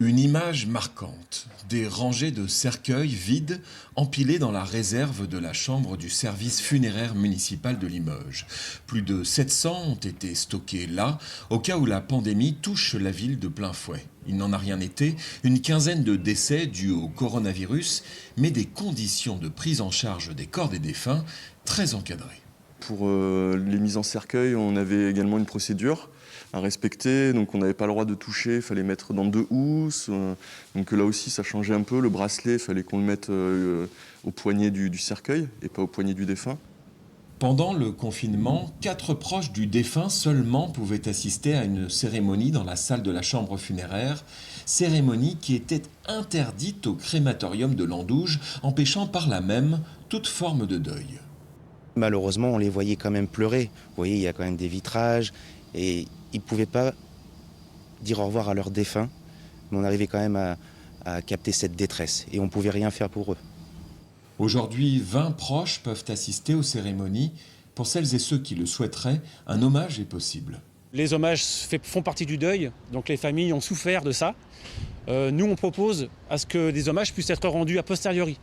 Une image marquante, des rangées de cercueils vides empilés dans la réserve de la chambre du service funéraire municipal de Limoges. Plus de 700 ont été stockés là, au cas où la pandémie touche la ville de plein fouet. Il n'en a rien été, une quinzaine de décès dus au coronavirus, mais des conditions de prise en charge des corps des défunts très encadrées. Pour les mises en cercueil, on avait également une procédure à respecter. Donc on n'avait pas le droit de toucher, il fallait mettre dans 2 housses. Donc là aussi, ça changeait un peu. Le bracelet, il fallait qu'on le mette au poignet du cercueil et pas au poignet du défunt. Pendant le confinement, 4 proches du défunt seulement pouvaient assister à une cérémonie dans la salle de la chambre funéraire, cérémonie qui était interdite au crématorium de l'Andouge, empêchant par là même toute forme de deuil. Malheureusement, on les voyait quand même pleurer. Vous voyez, il y a quand même des vitrages et ils ne pouvaient pas dire au revoir à leurs défunts, mais on arrivait quand même à capter cette détresse et on ne pouvait rien faire pour eux. Aujourd'hui, 20 proches peuvent assister aux cérémonies. Pour celles et ceux qui le souhaiteraient, un hommage est possible. Les hommages font partie du deuil, donc les familles ont souffert de ça. Nous, on propose à ce que des hommages puissent être rendus a posteriori.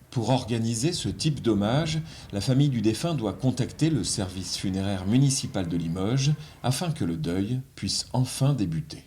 Pour organiser ce type d'hommage, la famille du défunt doit contacter le service funéraire municipal de Limoges afin que le deuil puisse enfin débuter.